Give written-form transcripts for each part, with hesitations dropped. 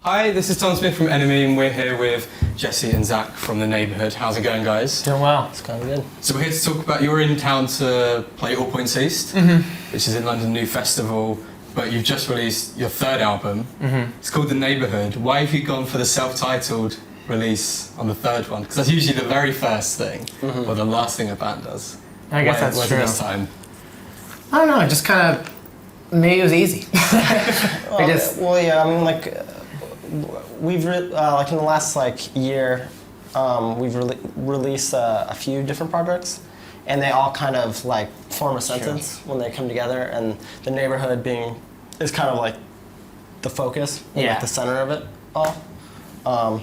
Hi, this is Tom Smith from Enemy, and we're here with Jesse and Zach from the Neighbourhood. How's it going, guys? Doing well. It's going good. So we're here to talk about, you're in town to play All Points East, which is in London New Festival, but you've just released your third album. It's called The Neighbourhood. Why have you gone for the self-titled release on the third one? Because that's usually the very first thing, or the last thing a band does. I guess that's true. This time? I don't know, it just kind of, maybe it was easy. We've like in the last year, we've released a few different projects, and they all kind of form a sentence when they come together. And the Neighbourhood is kind of like the focus, and the center of it all. But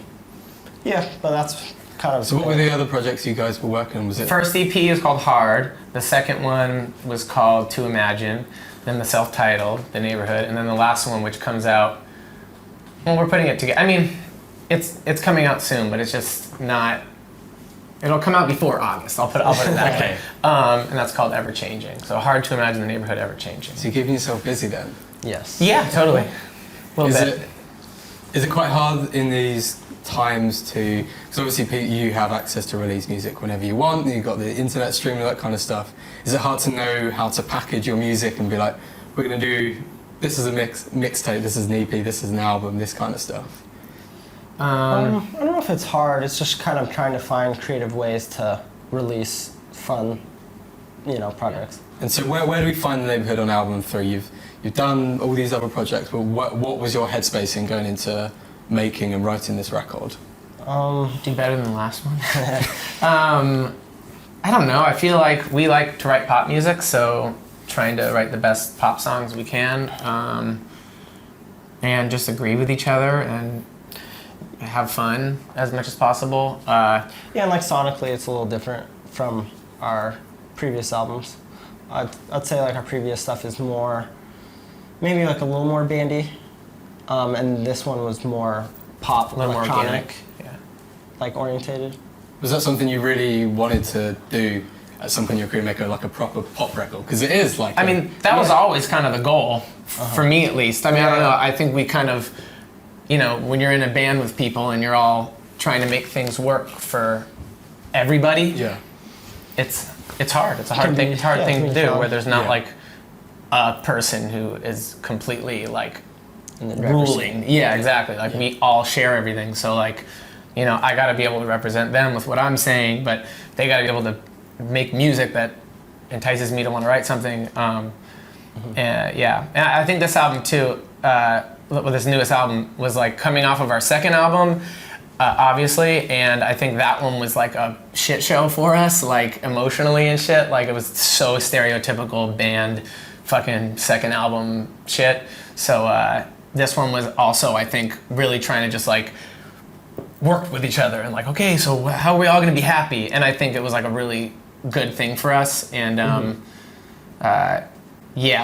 that's kind of. So what were the other projects you guys were working on? Was it first EP is called Hard. The second one was called To Imagine. Then the self-titled, The Neighbourhood, and then the last one, which comes out. Well, we're putting it together. I mean, it's coming out soon, but it's just not. It'll come out before August. I'll put it that way. And that's called Ever Changing. So Hard to Imagine, The Neighbourhood, Ever Changing. So you're keeping yourself busy then? Yes. Yeah, totally. A little bit. Is it quite hard in these times to? Because obviously, Pete, you have access to release music whenever you want. You've got the internet streaming, that kind of stuff. Is it hard to know how to package your music and be like, we're going to do. This is a mixtape, this is an EP, this is an album, this kind of stuff? I don't know if it's hard. It's just kind of trying to find creative ways to release fun, projects. And so where do we find The Neighbourhood on album 3? You've done all these other projects, but what was your headspace in going into making and writing this record? Do better than the last one. I don't know. I feel like we like to write pop music, so trying to write the best pop songs we can, and just agree with each other and have fun as much as possible. And sonically, it's a little different from our previous albums. I'd say our previous stuff is maybe a little more bandy, and this one was more pop, a little more organic, orientated. Was that something you really wanted to do? At some point, your career, make a proper pop record, because it is I mean, that was always kind of the goal, for me at least. I mean, I don't know. I think we kind of, when you're in a band with people and you're all trying to make things work for everybody. It's hard. It's a hard thing. It's a hard thing to do where there's not a person who is completely ruling. Yeah, exactly. We all share everything. So I got to be able to represent them with what I'm saying, but they got to be able to make music that entices me to want to write something. And I think this album too, this newest album was coming off of our second album, obviously, and I think that one was a shit show for us, emotionally and shit. It was so stereotypical band, fucking second album shit. So this one was also, I think, really trying to just work with each other and okay, so how are we all gonna be happy? And I think it was a really good thing for us. And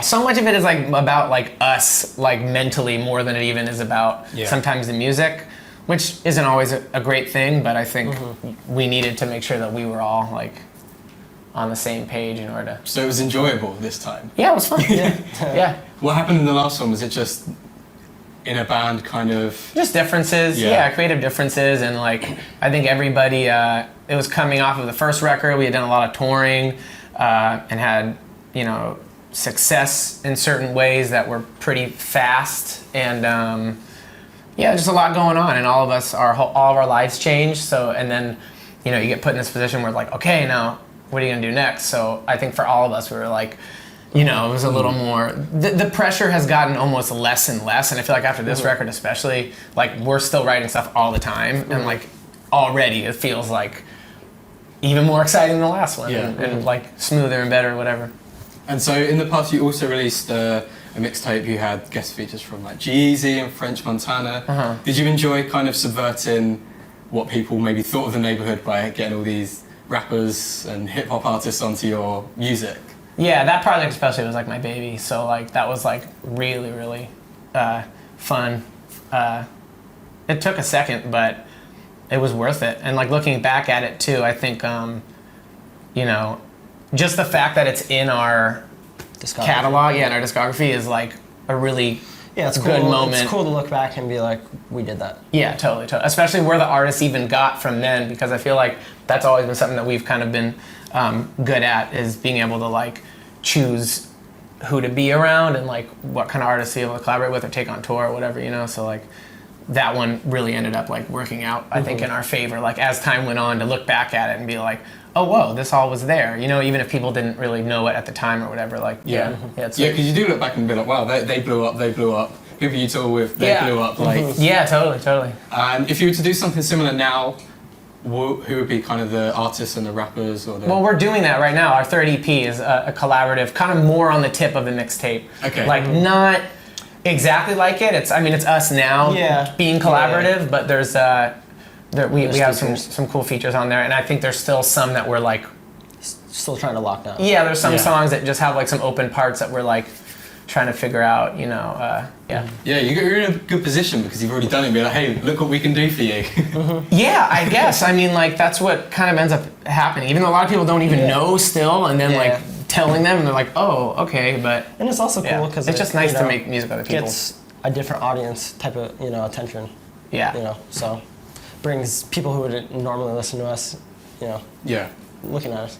so much of it is about us mentally more than it even is about sometimes the music, which isn't always a great thing, but I think we needed to make sure that we were all on the same page in order to. So it was enjoyable this time? Yeah, it was fun. Yeah. What happened in the last one? Was it just in a band kind of? Just differences, creative differences, and I think everybody, it was coming off of the first record. We had done a lot of touring and had, success in certain ways that were pretty fast, and just a lot going on, and all of our lives changed. So, and then, you get put in this position where okay, now what are you gonna do next? So I think for all of us, we were it was a little more, the pressure has gotten almost less and less, and I feel after this record especially, we're still writing stuff all the time, and already it feels even more exciting than the last one, and smoother and better, whatever. And so in the past you also released a mixtape. You had guest features from G-Eazy and French Montana. Did you enjoy kind of subverting what people maybe thought of the Neighbourhood by getting all these rappers and hip-hop artists onto your music? Yeah, that project especially was my baby, so that was really, really fun. It took a second, but it was worth it. And looking back at it too, I think just the fact that it's in our catalog, in our discography, is a really Yeah, it's cool. good moment. It's cool to look back and be like, we did that. Yeah, totally. Especially where the artists even got from then, because I feel like that's always been something that we've kind of been good at, is being able to like choose who to be around and like what kind of artists to be able to collaborate with or take on tour or whatever, you know. So like that one really ended up like working out, I think, in our favor. Like as time went on, to look back at it and be like, oh whoa, this all was there, you know, even if people didn't really know it at the time or whatever. Like because you do look back and be like, wow, they blew up. People you tour with, they blew up. Like yeah, totally. And if you were to do something similar now, who would be kind of the artists and the rappers or the? Well, we're doing that right now. Our third EP is a collaborative, kind of more on the tip of the mixtape. Okay. Like not exactly like it. It's us now being collaborative, but there's we have some cool features on there, and I think there's still some that we're like still trying to lock down. Yeah, there's some songs that just have like some open parts that we're like trying to figure out, you know. Yeah, you're in a good position because you've already done it. Be like, hey, look what we can do for you. Yeah, I guess. I mean, like that's what kind of ends up happening. Even though a lot of people don't even know still, and then like telling them, and they're like, oh, okay, but. And it's also cool because it's just nice to make music with other people. Gets a different audience type of attention. Yeah. You know, so brings people who would normally listen to us, looking at us.